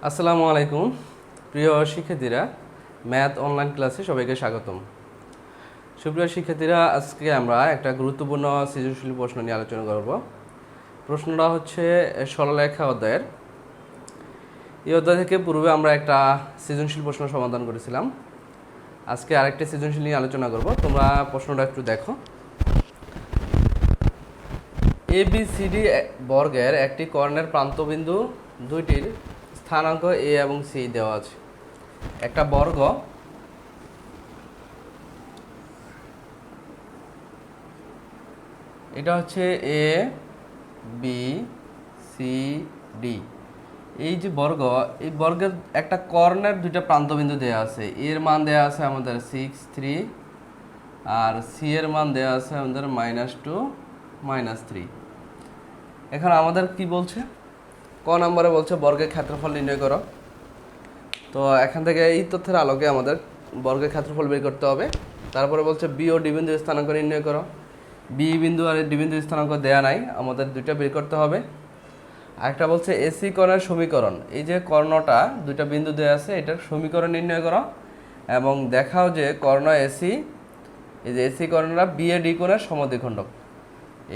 আসসালামু আলাইকুম প্রিয় শিক্ষার্থীরা, ম্যাথ অনলাইন ক্লাসে সবাইকে স্বাগতম। সুপ্রিয় শিক্ষার্থীরা, আজকে আমরা একটা গুরুত্বপূর্ণ সৃজনশীল প্রশ্ন নিয়ে আলোচনা করব। প্রশ্নটা হচ্ছে সরলরেখা অধ্যায়ের। এই অধ্যায় থেকে পূর্বে আমরা একটা সৃজনশীল প্রশ্ন সমাধান করেছিলাম। আজকে আরেকটা সৃজনশীল নিয়ে আলোচনা করব। তোমরা প্রশ্নটা একটু দেখো। ABCD বর্গের একটি কর্ণের প্রান্তবিন্দু দুইটির স্থানাঙ্ক এ এবং সি দেওয়া আছে। একটা বর্গ এটা হচ্ছে এ বি সি ডি। এই যে বর্গ, এই বর্গের একটা কর্ণের দুইটা প্রান্তবিন্দু দেওয়া আছে। এর মান দেওয়া আছে আমাদের 6, 3 আর সি এর মান দেওয়া আছে আমাদের -2, -3। এখন আমাদের কি বলছে, ক নম্বরে বলছে বর্গের ক্ষেত্রফল নির্ণয় করো। তো এখান থেকে এই তথ্যের আলোকে আমাদের বর্গের ক্ষেত্রফল বের করতে হবে। তারপরে বলছে বি ও ডি বিন্দুর স্থানাঙ্ক নির্ণয় করো। বি বিন্দু আর ডি বিন্দুর স্থানাঙ্ক দেয়া নাই, আমাদের দুইটা বের করতে হবে। আরেকটা বলছে এসি কর্ণের সমীকরণ। এই যে কর্ণটা দুইটা বিন্দু দেওয়া আছে, এটার সমীকরণ নির্ণয় করো এবং দেখাও যে কর্ণ এসি, এই যে এসি কর্ণটা বি এ ডি কোণের সমদ্বিখণ্ডক।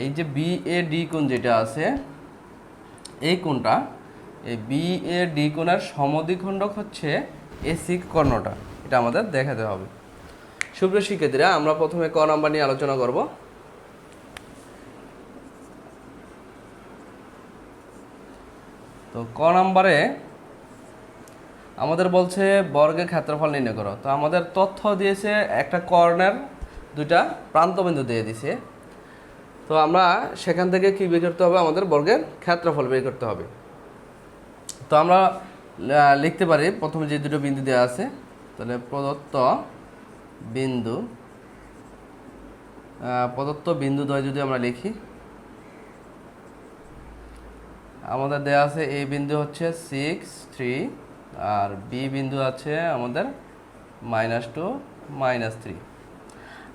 এই যে বি এ ডি কোণ যেটা আছে, এই কোণটা, এই বি এ ডি কোণের সমদ্বিখণ্ডক হচ্ছে এসি কর্ণটা। এটা আমাদের দেখাতে হবে। সুপ্রিয় শিক্ষার্থীরা, আমরা প্রথমে ক নাম্বার নিয়ে আলোচনা করব। তো ক নাম্বারে আমাদের বলছে বর্গের ক্ষেত্রফল নির্ণয় করো। তো আমাদের তথ্য দিয়েছে একটা কর্ণের দুইটা প্রান্তবিন্দু দিয়ে দিছে। তো আমরা সেখান থেকে কি বের করতে হবে, আমাদের বর্গের ক্ষেত্রফল বের করতে হবে। তো আমরা লিখতে পারি প্রথমে যে দুটো বিন্দু দেওয়া আছে, তাহলে প্রদত্ত বিন্দুদ্বয় যদি আমরা লিখি, আমাদের দেওয়া আছে এ বিন্দু হচ্ছে 6, 3 আর বি বিন্দু আছে আমাদের -2, -3।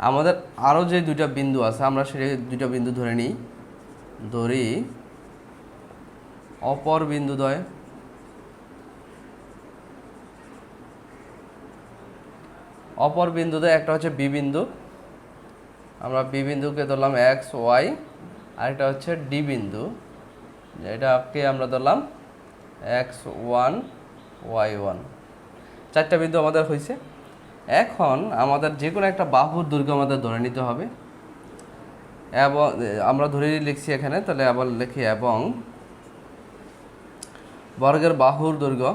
আমাদের আরও যে দুইটা বিন্দু আছে, আমরা সেই দুইটা বিন্দু ধরি অপর বিন্দুদ্বয়। অপর বিন্দুদ্বয় একটা হচ্ছে বি বিন্দু, আমরা বি বিন্দুকে ধরলাম এক্স ওয়াই, আরেকটা হচ্ছে ডি বিন্দু, এটাকে আমরা ধরলাম x1, y1। চারটা বিন্দু আমাদের হয়েছে। এখন আমাদের যে কোনো একটা বাহুর দৈর্ঘ্য আমাদের ধরে নিতে হবে এবং আমরা ধরে লিখছি এখানে, তাহলে আবার লিখি এবং বর্গের বাহুর দৈর্ঘ্য,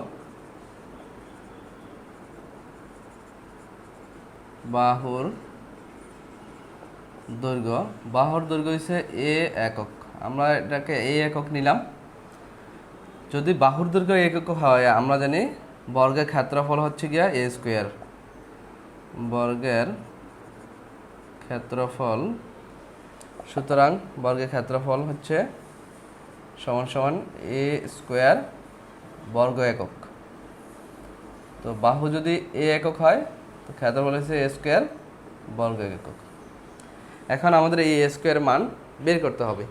বাহুর দৈর্ঘ্য হচ্ছে এ একক। আমরা এটাকে এ একক নিলাম। যদি বাহুর দৈর্ঘ্য একক হয়, আমরা জানি বর্গের ক্ষেত্রফল হচ্ছে গিয়া এ স্কোয়ার। বর্গের ক্ষেত্রফল, সুতরাং বর্গের ক্ষেত্রফল হচ্ছে সমান এ স্কোয়ার বর্গ একক। তো বাহু যদি এ একক হয়, তো ক্ষেত্রফল হচ্ছে এ স্কোয়ার বর্গ একক। এখন আমাদের এই এ স্কোয়ার মান বের করতে হবে।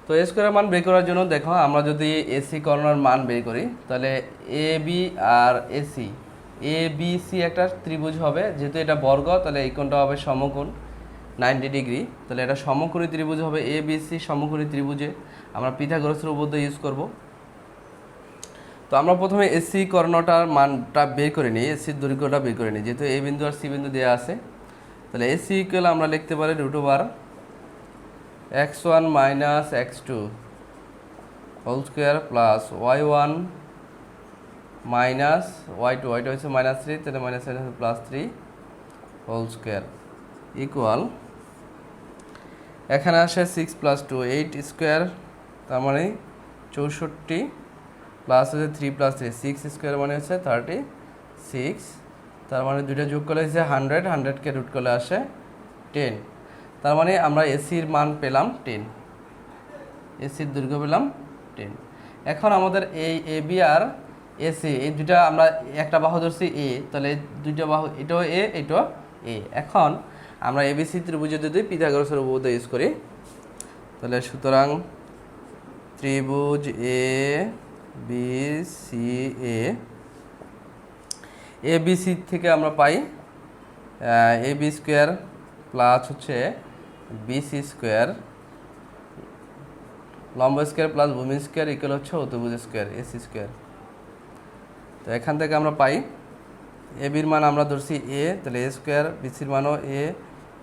তো এ স্কোয়ারের মান বের করার জন্য দেখো, আমরা যদি এসি কর্ণের মান বের করি, তাহলে A B R AC, A B C একটা ত্রিভুজ হবে। যেহেতু এটা বর্গ, তাহলে এই কোণটা হবে সমকোণ 90 ডিগ্রি। তাহলে এটা সমকোণী ত্রিভুজ হবে। এ বি সি সমকোণী ত্রিভুজে আমরা পিথাগোরাসের উপপাদ্য ইউজ করব। তো আমরা প্রথমে এসি কর্ণটার মানটা বের করে নিই, এসির দৈর্ঘ্যটা বের করে নিই। যেহেতু এ বিন্দু আর সি বিন্দু দেওয়া আছে, তাহলে এসি ইকুয়াল আমরা লিখতে পারি √x1 - x2 whole square plus y1 - y2, y2 হচ্ছে -3, তাহলে -3 হোল স্কোয়ার ইকুয়াল, এখানে আসে 6 + 2 8 স্কোয়ার, তার মানে 64 প্লাস হচ্ছে 3 + 3 6 স্কোয়ার মানে হচ্ছে 36, তার মানে দুইটা যোগ করলে হচ্ছে 100, 100কে রুট করলে আসে 10। তার মানে আমরা এসির মান পেলাম 10, এসির দৈর্ঘ্য পেলাম 10। এখন আমাদের এই এ বি আর এসি, এই দুইটা আমরা একটা বাহু ধরছি এ, তাহলে দুইটা বাহু, এটাও এ এটাও এ। এখন আমরা এবিসি ত্রিভুজে যদি পিথাগোরাসের উপপাদ্য ইউজ করি, তাহলে সুতরাং ত্রিভুজ A B C A B C থেকে আমরা পাই এ বি স্কোয়ার প্লাস হচ্ছে বি সি স্কোয়ার লম্ব স্কোয়ার প্লাস ভূমি স্কোয়ার ইকুয়াল হচ্ছে অতিভুজ স্কোয়ার এসি স্কোয়ার। তো এখান থেকে আমরা পাই এ বির মান আমরা ধরছি এ, তাহলে এ স্কোয়ার, বিসির মানও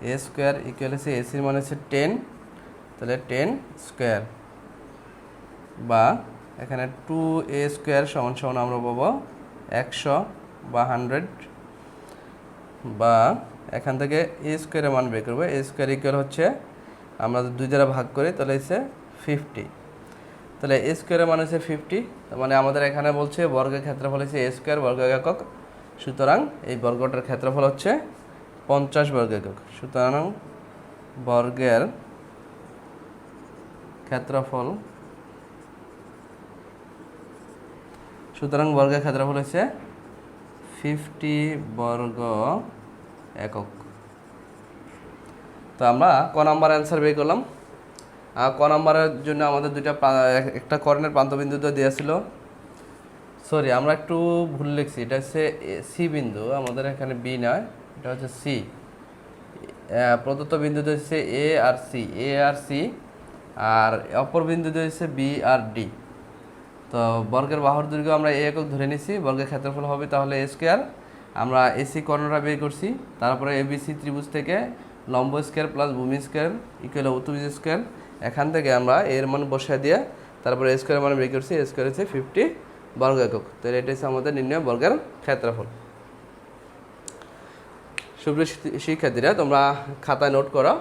এ স্কোয়ার ইকুয়াল হচ্ছে এসির মান হচ্ছে 10, তাহলে 10 স্কোয়ার, বা এখানে 2a স্কোয়ার সমান সমান আমরা পাবো 100 বা 100, বা এখান থেকে এ স্কোয়ারের মান বের করবো। এ স্কোয়ার ইকুয়াল হচ্ছে আমরা 2 দ্বারা ভাগ করি তাহলে হচ্ছে 50, তাহলে এ স্কোয়ারের মান হচ্ছে 50, তার মানে আমাদের এখানে বলছে বর্গের ক্ষেত্রফল হচ্ছে এ স্কোয়ার বর্গ একক, সুতরাং এই বর্গটার ক্ষেত্রফল হচ্ছে 50 বর্গ একক। সুতরাং বর্গের ক্ষেত্রফল হচ্ছে 50 বর্গ একক। তো আমরা ক নাম্বার অ্যান্সার বের করলাম। ক নাম্বারের জন্য আমাদের একটা কর্ণের প্রান্তবিন্দু তো দেওয়া ছিল, সরি আমরা একটু ভুল লিখছি, এটা হচ্ছে সি বিন্দু, আমাদের এখানে বি নয়, এটা হচ্ছে সি। প্রদত্ত বিন্দুতে হচ্ছে এ আর সি, আর অপর বিন্দুতে হচ্ছে বি আর ডি। তো বর্গের বাহুর দৈর্ঘ্য আমরা এ একক ধরে নিছি, বর্গের ক্ষেত্রফল হবে তাহলে এ স্কোয়ার। আমরা এসি কর্ণটা বের করছি, তারপরে এবিসি ত্রিভুজ থেকে লম্ব স্কোয়ার প্লাস ভূমি স্কোয়ার ইকুয়াল অতিভুজ স্কোয়ার। এখান থেকে আমরা এর মান বসিয়ে দিয়ে তারপরে এ স্কোয়ার মান বের করছি, এ স্কোয়ার হচ্ছে 50 বর্গ একক। তাহলে এটা হচ্ছে আমাদের নির্ণয় বর্গের ক্ষেত্রফল। সুপ্রিয় শিক্ষার্থীরা, তোমরা খাতায় নোট করো,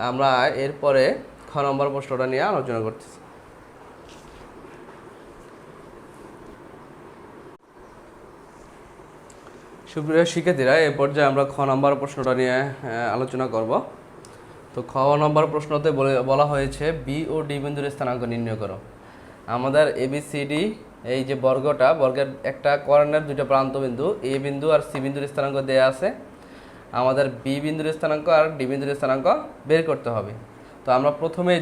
আমরা এরপরে খ নম্বর প্রশ্নটা নিয়ে আলোচনা করতেছি। সুপ্রিয় শিক্ষার্থীরা, এই পর্যায়ে আমরা খ নম্বর প্রশ্নটা নিয়ে আলোচনা করব। তো খ নম্বর প্রশ্নতে বলা হয়েছে বি ও ডি বিন্দুর স্থানাঙ্ক নির্ণয় করো। আমাদের এবিসিডি এই যে বর্গের একটা কর্ণের দুইটা প্রান্ত বিন্দু, এ বিন্দু আর সি বিন্দুর স্থানাঙ্ক দেয়া আছে। আমাদের বি বিন্দুর স্থানাঙ্ক আর ডি বিন্দুর স্থানাঙ্ক বের করতে হবে। তো আমরা প্রথমেই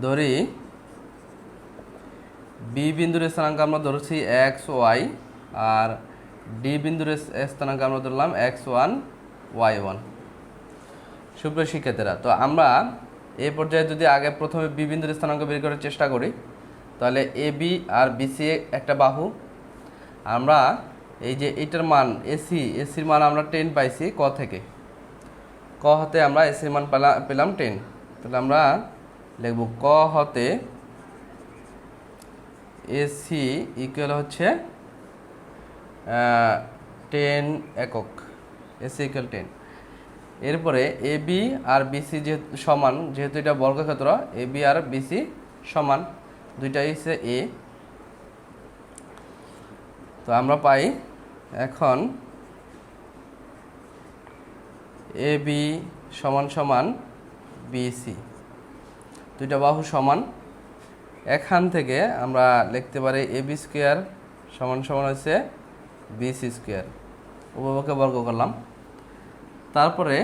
ধরি বি বিন্দুর স্থানাঙ্ক আমরা ধরছি এক্স ওয়াই, আর ডি বিন্দুর স্থানাঙ্ক আমরা ধরলাম x1 y1। সুপ্রিয় শিক্ষার্থীরা, তো আমরা এই পর্যায়ে যদি আগে প্রথমে বি বিন্দুর স্থানাঙ্ক বের করার চেষ্টা করি, তাহলে এ বি আর বিসি একটা বাহু। আমরা এই যে এটার মান এসির মান আমরা 10 পাইছি ক থেকে, ক হতে আমরা এসির মান পেলাম 10, তাহলে আমরা লিখব ক হতে এসি ইকুয়াল হচ্ছে 10 একক, এসি ইকুয়াল 10। এরপরে এ বি আর বিসি যেহেতু এটা বর্গক্ষেত্র, এ বি আর বিসি সমান, দুইটাই হচ্ছে এ। তো আমরা পাই এখন এ বি সমান বিসি, দুইটা বাহু সমান। এখান থেকে আমরা লিখতে পারি এ বি স্কোয়ার সমান হচ্ছে বিসি স্কোয়ার, উভয়পক্ষে বর্গ করলাম। তারপরে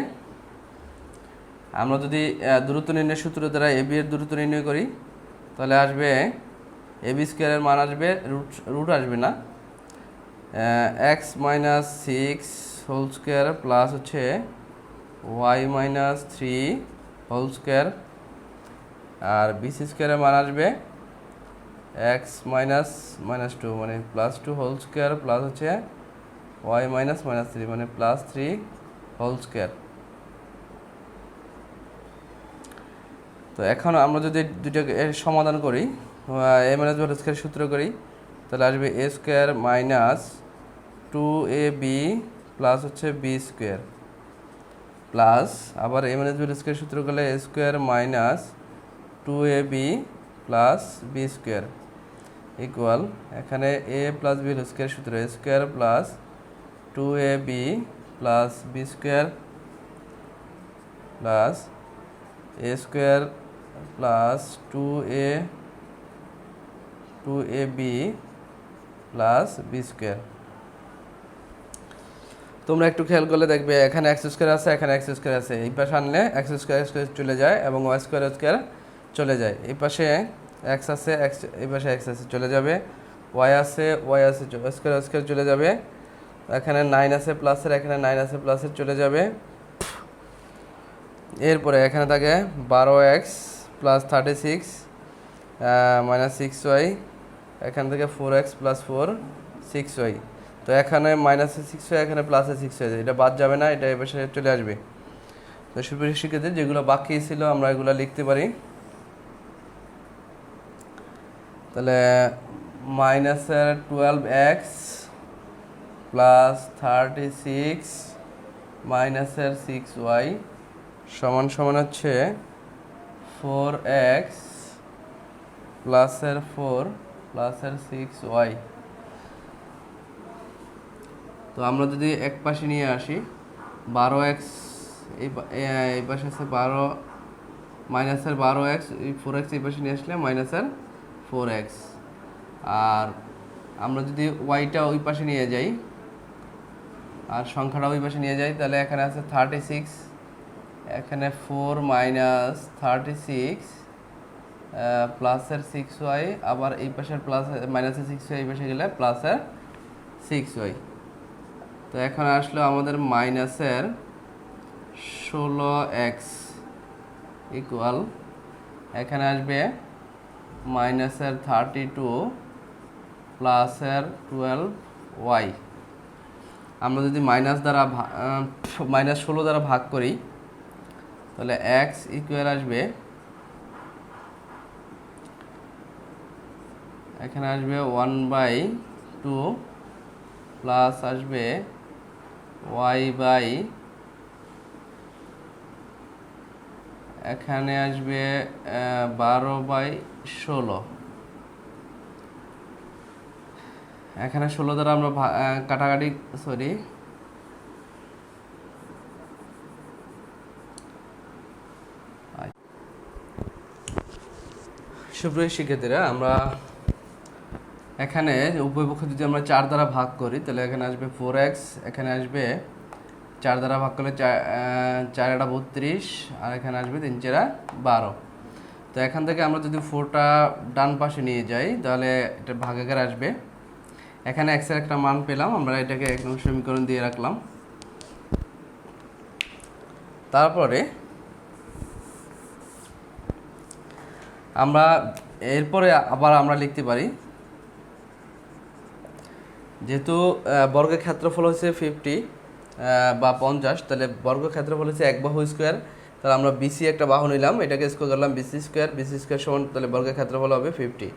আমরা যদি দূরত্ব নির্ণয় সূত্র দ্বারা এ বি এর দূরত্ব নির্ণয় করি, তাহলে আসবে এ বি স্কোয়ারের মান আসবে রুট আসবে না, X minus 6 whole square plus হচ্ছে ওয়াই মাইনাস 3 হোল স্কোয়ার, আর বিসি স্কোয়ারের মান আসবে এক্স মাইনাস 2 মানে প্লাস 2 হোল স্কোয়ার প্লাস হচ্ছে ওয়াই মাইনাস 3 মানে প্লাস 3 হোল স্কোয়ার। তো এখন আমরা যদি দুইটাকে সমাধান করি, এ মাইনাস হোল স্কোয়ার সূত্র করি, তাহলে আসবে A square minus 2ab plus হচ্ছে বি স্কোয়ার, প্লাস আবার এ মাইনাস হোল স্কোয়ার সূত্র করলে A square minus 2ab plus B square equal, এখানে A plus B whole square সূত্র A square plus 2ab plus B square plus A square plus 2ab plus B square. তোমরা একটু খেয়াল করলে দেখবে এখানে এক্স স্কোয়ার আছে, এখানে এক্স স্কোয়ার আছে, এই পাশে আনলে এক্স স্কোয়ার চলে যায় এবং ওয়াই স্কোয়ার চলে যায়। এই পাশে এক্স আছে, এক্স এই পাশে এক্স আছে চলে যাবে, ওয়াই আছে, স্কোয়ার চলে যাবে, এখানে 9 আছে প্লাসের, এখানে 9 আছে প্লাসের চলে যাবে। এরপরে এখানে থাকে 12x প্লাস 36 মাইনাস 6y, এখান থেকে 4x প্লাস 4 6y। তো এখানে মাইনাসে 6y, এখানে প্লাসে 6y, এটা বাদ যাবে না, এটা এবার চলে আসবে। তো সুপ্রিয় শিক্ষার্থী, যেগুলো বাকি ছিল আমরা এগুলো লিখতে পারি। তাহলে মাইনাসের 12x প্লাস 36 মাইনাসের 6y সমান সমান হচ্ছে 4x প্লাসের 4 প্লাসের 6y। তো আমরা যদি এক পাশে নিয়ে আসি 12x, এই পাশে আছে 12 মাইনাসের 12x, এই 4x এই পাশে নিয়ে আসলে মাইনাসের 4x। আর আমরা যদি ওয়াইটা ওই পাশে নিয়ে যাই আর সংখ্যাটা ওই পাশে নিয়ে যাই, তাহলে এখানে আছে 36, এখানে 4 মাইনাস 36 প্লাসের 6y, আবার এই পাশের প্লাস মাইনাসের 6y এই পাশে গেলে প্লাসের 6y। তো এখন আসলো আমাদের মাইনাসের 16x ইকুয়াল, এখানে আসবে মাইনাসের 32 প্লাসের 12y। আমরা যদি মাইনাস 16 দ্বারা ভাগ করি তাহলে x ইকুয়াল আসবে, এখানে আসবে 1/2 প্লাস আসবে y বাই, এখানে আসবে 12/16। এখানে 16 দ্বারা আমরা কাটাকাটি সুপ্রিয় শিক্ষার্থীরা, আমরা এখানে উভয় পক্ষ যদি আমরা 4 দ্বারা ভাগ করি তাহলে এখানে আসবে 4x, এখানে আসবে 4 দ্বারা ভাগ করলে 4 এটা 32, আর এখানে আসবে 3 4 12। তো এখান থেকে আমরা যদি 4টা ডান পাশে নিয়ে যাই তাহলে এটা ভাগাকার আসবে। এখানে x এর একটা মান পেলাম, আমরা এটাকে এক নং সমীকরণ দিয়ে রাখলাম। তারপরে আমরা এরপরে আবার আমরা লিখতে পারি, যেহেতু বর্গের ক্ষেত্রফল হচ্ছে 50 বা 50, তাহলে বর্গের ক্ষেত্রফল হচ্ছে 1 বাহু স্কোয়ার। তাহলে আমরা বিসি একটা বাহু নিলাম, এটাকে স্কোয়ার করলাম বিসি স্কোয়ার সমান, তাহলে বর্গের ক্ষেত্রফল হবে 50।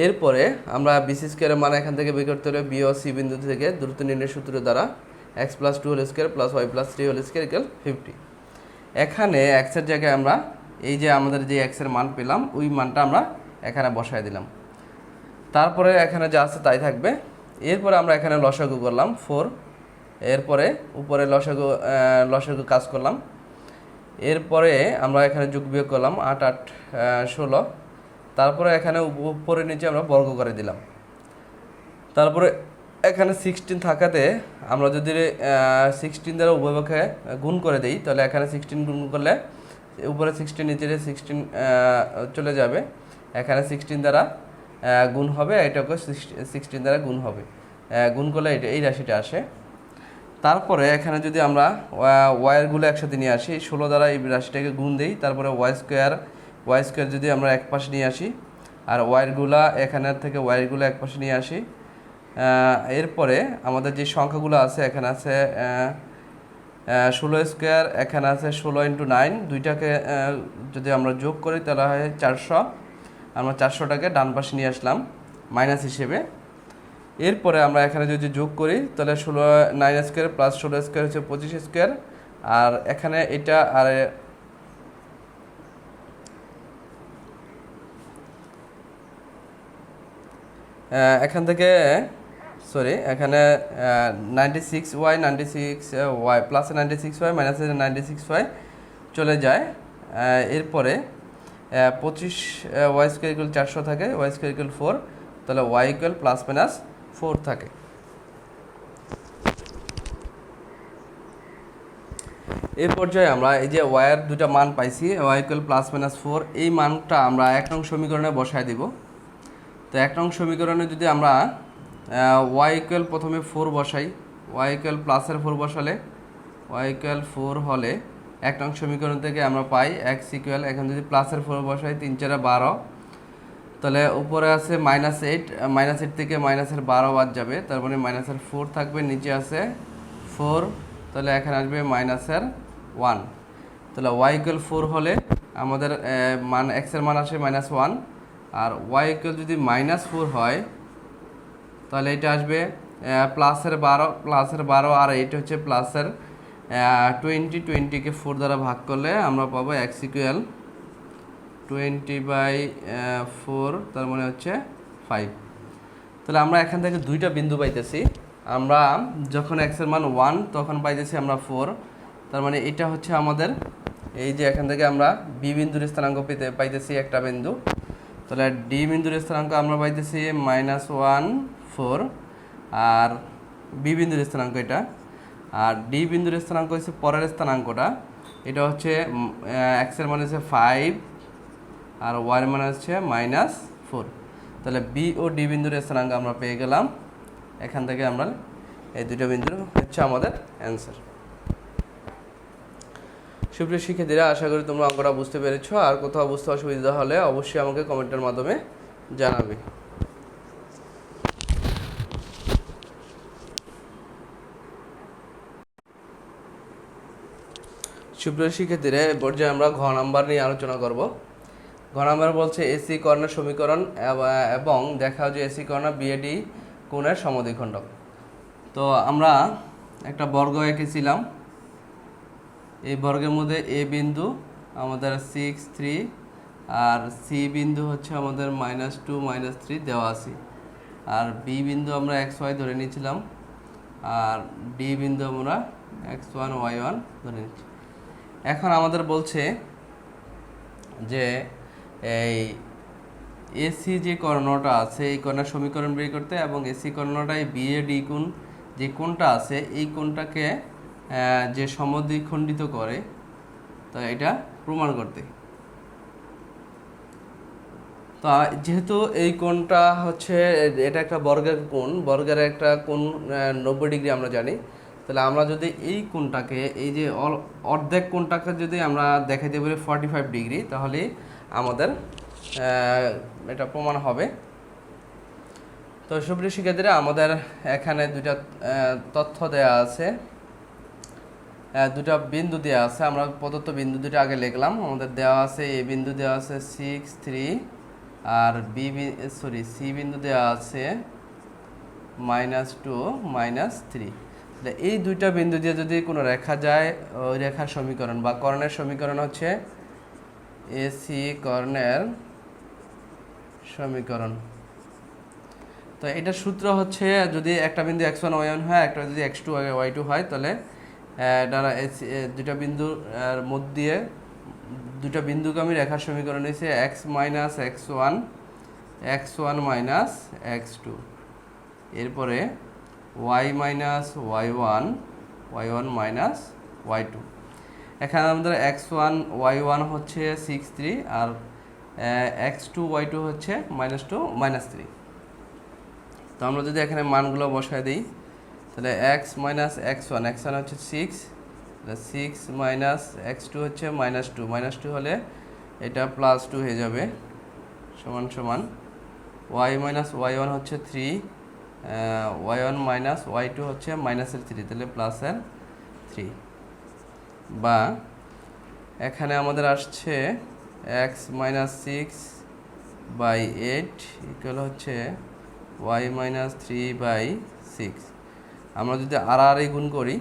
এরপরে আমরা বিসি স্কোয়ারের মান এখান থেকে বের করতে হলে বি ও সি বিন্দু থেকে দূরত্ব নির্ণয় সূত্র দ্বারা x plus 2 whole square plus y plus 3 whole square equal 50। এখানে x এর জায়গায় আমরা এই যে আমাদের যে x এর মান পেলাম ওই মানটা আমরা এখানে বসায় দিলাম। তারপরে এখানে যা আছে তাই থাকবে। এরপরে আমরা এখানে লসাগু করলাম 4, এরপরে উপরে লসাগু কাজ করলাম। এরপরে আমরা এখানে যোগ বিয়োগ করলাম 8 8 16। তারপরে এখানে উপরে নিচে আমরা বর্গ করে দিলাম। তারপরে এখানে 16 থাকাতে আমরা যদি 16 দ্বারা উভয় পক্ষে গুণ করে দিই তাহলে এখানে 16 গুণ করলে উপরে 16 নিচে 16 চলে যাবে, এখানে 16 দ্বারা গুণ হবে, এটাকে 16 দ্বারা গুণ হবে, গুণ করলে এই রাশিটা আসে। তারপরে এখানে যদি আমরা ওয়াইয়েরগুলো একসাথে নিয়ে আসি, 16 দ্বারা এই রাশিটাকে গুণ দিই, তারপরে ওয়াই স্কোয়ার যদি আমরা এক পাশে নিয়ে আসি আর ওয়াইয়েরগুলো এখানের থেকে ওয়াইয়েরগুলো এক পাশে নিয়ে আসি। এরপরে আমাদের যে সংখ্যাগুলো আছে এখানে আছে 16 স্কোয়ার, এখানে আছে 16 × 9, দুইটাকে যদি আমরা যোগ করি তাহলে হয় 400। আমরা 400টাকে ডান পাশে নিয়ে আসলাম মাইনাস হিসেবে। এরপরে আমরা এখানে যদি যোগ করি তাহলে 9 স্কোয়ার প্লাস 16 স্কোয়ার হচ্ছে 25 স্কোয়ার, আর এখানে এটা আর এখান থেকে এখানে 96y plus 96y minus 96y চলে যায়। এরপরে 25y স্কোয়ার ইকুয়াল 400 থাকে, y স্কোয়ার ইকুয়াল 4, তাহলে y ইকুয়াল প্লাস মাইনাস 4 থাকে। এই পর্যায়ে আমরা এই যে ওয়াইয়ের দুটা মান পাইছি, ওয়াই ইকুয়াল প্লাস মাইনাস 4, এই মানটা আমরা 1 নং সমীকরণে বসায় দিব। তো 1 নং সমীকরণে যদি আমরা ওয়াই ইকুয়াল প্রথমে 4 বসাই, ওয়াই ইকুয়াল প্লাসের 4 বসালে ওয়াই ইকুয়াল 4 হলে 1 নং সমীকরণ থেকে আমরা পাই এক্স ইকুয়াল, এখন যদি প্লাসের 4 বসাই 3 4 12, তাহলে উপরে আছে -8, -8 থেকে মাইনাসের 12 বাদ যাবে, তার মানে মাইনাসের 4 থাকবে, নিচে আছে 4, তাহলে এখানে আসবে মাইনাসের 1। তাহলে ওয়াই ইকুয়াল 4 হলে আমাদের মান এক্সের মান আসে -1, আর ওয়াই ইকুয়াল যদি -4 হয় তাহলে এটা আসবে প্লাসের 12 আর এইটা হচ্ছে প্লাসের 20কে 4 দ্বারা ভাগ করলে আমরা পাবো এক্স ইকুয়াল 20/4, তার মানে হচ্ছে 5। তাহলে আমরা এখান থেকে দুইটা বিন্দু পাইতেছি। আমরা যখন এক্সের মান 1 তখন পাইতেছি আমরা 4, তার মানে এটা হচ্ছে আমাদের এই যে এখান থেকে আমরা বি বিন্দুর স্থানাঙ্ক পাইতেছি একটা বিন্দু। তাহলে ডি বিন্দুর স্থানাঙ্ক আমরা পাইতেছি -1 4, আর বি বিন্দুর স্থানাঙ্ক এটা, আর ডি বিন্দুর স্থানাঙ্ক হচ্ছে পরের স্থানাঙ্কটা, এটা হচ্ছে এক্সের মান হচ্ছে 5 আর ওয়াই এর মান হচ্ছে -4। তাহলে বি ও ডি বিন্দুর স্থানাঙ্ক আমরা পেয়ে গেলাম। এখান থেকে আমরা এই দুটো বিন্দু হচ্ছে আমাদের অ্যান্সার। সুপ্রিয় শিক্ষার্থীরা, আশা করি তোমরা অঙ্কটা বুঝতে পেরেছো। আর কোথাও বুঝতে অসুবিধা হলে অবশ্যই আমাকে কমেন্টের মাধ্যমে জানাবে। সুপ্রিয় শিক্ষার্থীরা, এই পর্যায়ে আমরা ঘ নাম্বার নিয়ে আলোচনা করব। ঘ নাম্বার বলছে এসি কর্ণের সমীকরণ এবং দেখাও যে এসি কর্ণ বিএডি কোণের সমদ্বিখণ্ডক। তো আমরা একটা বর্গ এঁকেছিলাম, এই বর্গের মধ্যে এ বিন্দু আমাদের 6 3 আর সি বিন্দু হচ্ছে আমাদের -2 -3 দেওয়া আছে, আর বি বিন্দু আমরা xy ধরে নিয়েছিলাম, আর ডি বিন্দু আমরা x1 y1 ধরে নিচ্ছি। এখন আমাদের বলছে যে এই এসি যে কর্ণটা আছে এই কর্ণের সমীকরণ বের করতে, এবং এসি কর্ণটাই বিএডি কোণ যে কোণটা আছে এই কোণটাকে যে সমদ্বিখণ্ডিত করে, তা এটা প্রমাণ করতে। তো যেহেতু এই কোণটা হচ্ছে এটা একটা বর্গের কোণ, বর্গের একটা কোণ 90 ডিগ্রি আমরা জানি, তাহলে আমরা যদি এই কোণটাকে এই যে অর্ধেক কোণটাকে যদি আমরা দেখাইতে পারি 45 ডিগ্রি, তাহলে আমাদের এটা প্রমাণ হবে। তো সুপ্রিয় শিক্ষার্থীরা, আমাদের এখানে দুইটা তথ্য দেয়া আছে, দুটা বিন্দু দেওয়া আছে। আমরা প্রদত্ত বিন্দু দুটো আগে লিখলাম। আমাদের দেওয়া আছে এ বিন্দু দেওয়া আছে 6 3, আর সি বিন্দু দেওয়া আছে -2 -3। তাহলে এই দুইটা বিন্দু দিয়ে যদি কোনো রেখা যায়, ওই রেখার সমীকরণ বা কর্ণের সমীকরণ হচ্ছে এসি কর্ণের সমীকরণ। তো এটার সূত্র হচ্ছে যদি একটা বিন্দু x1 y1 হয়, একটা যদি x2 y2 হয়, তাহলে দুটা বিন্দুর মধ্যে দিয়ে দুটা বিন্দুগামী রেখার সমীকরণ হচ্ছে x - x1 x1 - x2, এরপরে y - y1 y1 - y2। এখানে আমাদের x1 y1 হচ্ছে 6 3, আর x2 y2 হচ্ছে -2 -3। তো আমরা যদি এখানে মানগুলো বসায় দিই, তাহলে x - x1 হচ্ছে 6, 6 - x2 হচ্ছে -2 হলে এটা +2 হয়ে যাবে, সমান সমান y - y1 হচ্ছে 3, y1 - y2 হচ্ছে -3, তাহলে +3। বা এখানে আমাদের আসছে x - 6/8 ইকুয়াল হচ্ছে y - 3/6। আমরা যদি আর গুণ করি,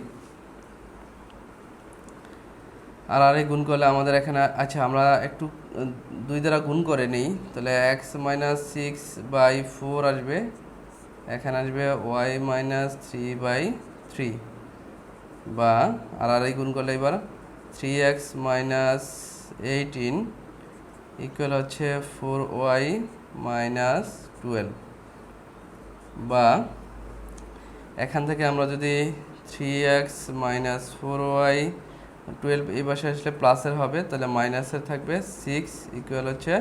আর গুণ করলে আমাদের এখানে, আচ্ছা আমরা একটু 2 দ্বারা গুণ করে নিই, তাহলে x - 6/4 আসবে, এখানে আসবে y - 3/3। বা আর গুণ করলে এবার 3x - 18 ইকুয়াল হচ্ছে 4y - 12। বা এখান থেকে আমরা যদি 3x - 4y 12 এই পাশে আসলে প্লাসের হবে, তাহলে মাইনাসের থাকবে 6 ইকুয়াল হচ্ছে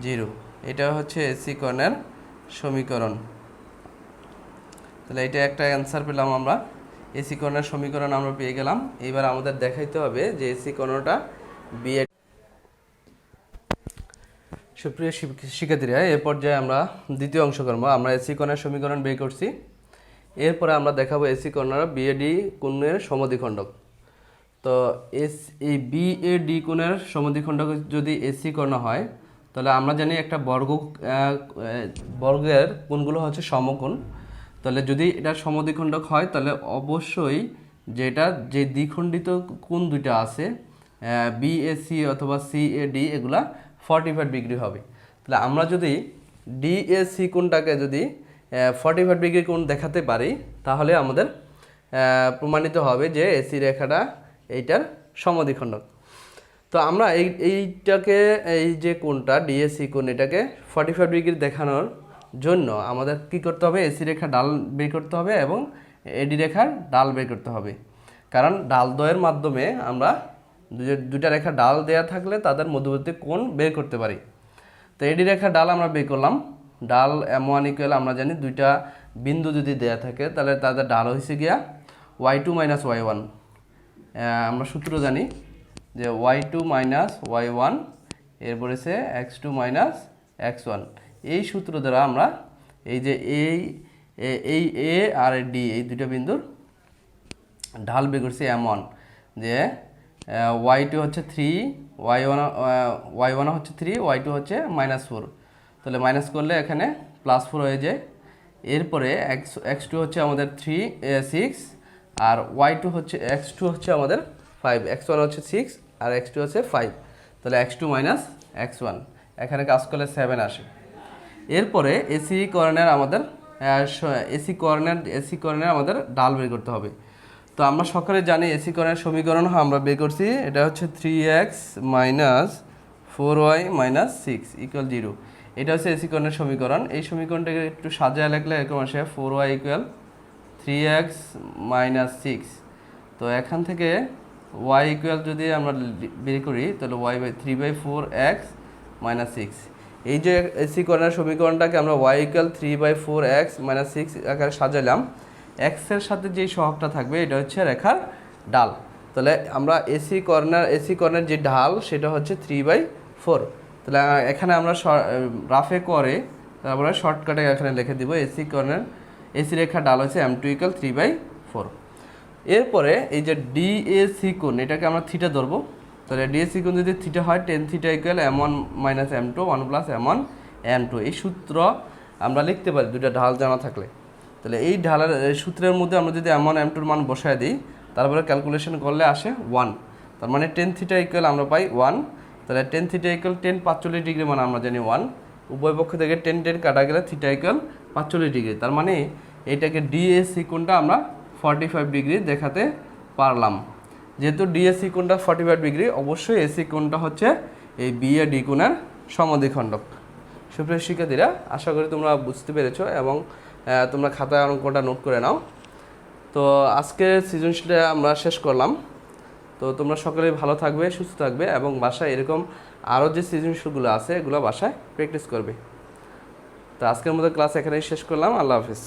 0। এটা হচ্ছে এসি কর্ণের সমীকরণ। তাহলে এটা একটা অ্যান্সার পেলাম আমরা। এসি কর্ণের সমীকরণ আমরা পেয়ে গেলাম। এবার আমাদের দেখাইতে হবে যে এসি কর্ণটা বি। সুপ্রিয় শিক্ষার্থীরা, এর পর্যায়ে আমরা দ্বিতীয় অংশ করবো। আমরা এসি কর্ণের সমীকরণ বের করছি, এরপরে আমরা দেখাবো এসি কর্ণের বিএডি কোণের সমদ্বিখণ্ডক। তো এই বিএডি কোণের সমদ্বিখণ্ডক যদি এসি কর্ণ হয়, তাহলে আমরা জানি একটা বর্গের কোণগুলো হচ্ছে সমকোণ। তাহলে যদি এটা সমদ্বিখণ্ডক হয়, তাহলে অবশ্যই যে দ্বিখণ্ডিত কোণ দুইটা আছে বিএসি অথবা সিএডি, এগুলা 45 ডিগ্রি হবে। তাহলে আমরা যদি ডিএসি কোণটাকে যদি 45 ডিগ্রি কোণ দেখাতে পারি, তাহলে আমাদের প্রমাণিত হবে যে এসি রেখাটা এইটার সমদ্বিখণ্ডক। তো আমরা এইটাকে এই যে কোণটা ডিএসি কোণ, এটাকে 45 ডিগ্রি দেখানোর জন্য আমাদের কি করতে হবে? এসি রেখা ডাল বের করতে হবে এবং এডি রেখার ডাল বের করতে হবে। কারণ ডাল দ্বয়ের মাধ্যমে আমরা দুইটা রেখা ডাল দেয়া থাকলে তাদের মধ্যবর্তী কোণ বের করতে পারি। তো এডি রেখার ডাল আমরা বের করলাম। ডাল M1 ইকুয়াল আমরা জানি দুইটা বিন্দু যদি দেয়া থাকে, তাহলে তাদের ডাল হয়েছে গিয়া y2 মাইনাস y1। আমরা সূত্র জানি যে y2 মাইনাস y1 এরপরে সে x2 মাইনাস x1। এই সূত্র দ্বারা আমরা এই যে এই এ আর ডি, এই দুটো বিন্দুর ঢাল বের করছি M1, যে y2 হচ্ছে 3, y1 হচ্ছে 3, y2 হচ্ছে -4। তাহলে মাইনাস করলে এখানে +4 হয়ে যায়। এরপরে x2 হচ্ছে আমাদের 6 আর x2 হচ্ছে আমাদের 5, x1 হচ্ছে 6 আর x2 হচ্ছে 5। তাহলে x2 মাইনাস x1, এখানে কাজ করলে 7 আসে। এরপরে এসি কর্ণের আমাদের ডাল বের করতে হবে। তো আমরা সকলে জানি এসি কর্ণের সমীকরণ আমরা বের করছি, এটা হচ্ছে 3x minus 4y minus 6 equal 0। এটা হচ্ছে এসি কর্ণের সমীকরণ। এই সমীকরণটাকে একটু সাজায় লিখলে এরকম আসে 4y ইকুয়াল 3x মাইনাস 6। তো এখান থেকে y ইকুয়াল যদি আমরা বের করি, তাহলে y/3/4x মাইনাস 6। এই যে এসি কর্ণের সমীকরণটাকে আমরা y ইকুয়াল 3/4x মাইনাস 6 আকারে সাজালাম। x এর সাথে যে সহগটা থাকবে এটা হচ্ছে রেখার ডাল। তাহলে আমরা এসি কর্ণের যে ঢাল সেটা হচ্ছে 3/4। তাহলে এখানে আমরা রাফে করে তারপরে শর্টকাটে এখানে লিখে দিব এসি রেখার ডাল হচ্ছে m2 ইকুয়াল 3/4। এরপরে এই যে ডিএসি কোণ, এটাকে আমরা থিটা ধরবো। তাহলে ডিএসি কোণ যদি থিটা হয়, tan theta equal m1 minus m2 1 plus m1 m2। এই সূত্র আমরা লিখতে পারি দুইটা ঢাল জানা থাকলে। তাহলে এই ঢালের সূত্রের মধ্যে আমরা যদি m1 m2 মান বসায় দিই, তারপরে ক্যালকুলেশন করলে আসে 1। তার মানে tan থিটা ইকুয়াল আমরা পাই 1। তাহলে tan theta equal tan 45 degree মানে আমরা জানি 1। উভয় পক্ষ থেকে tan কাটা গেলে থিটা ইকুয়াল 45 ডিগ্রি। তার মানে এটাকে ডিএসি কোণটা আমরা 45 ডিগ্রি দেখাতে পারলাম। যেহেতু ডিএসি কোণটা 45 ডিগ্রি, অবশ্যই এসি কোণটা হচ্ছে এই বি আর ডি কোণের সমদ্বিখণ্ডক। সুপ্রিয় শিক্ষার্থীরা, আশা করি তোমরা বুঝতে পেরেছো এবং তোমরা খাতায় অঙ্কটা নোট করে নাও। তো আজকের সৃজনশীলটা আমরা শেষ করলাম। তো তোমরা সকলেই ভালো থাকবে, সুস্থ থাকবে এবং বাসায় এরকম আরও যে সৃজনশীলগুলো আছে এগুলো বাসায় প্র্যাকটিস করবে। তো আজকের মতো ক্লাস এখানেই শেষ করলাম। আল্লাহ হাফিজ।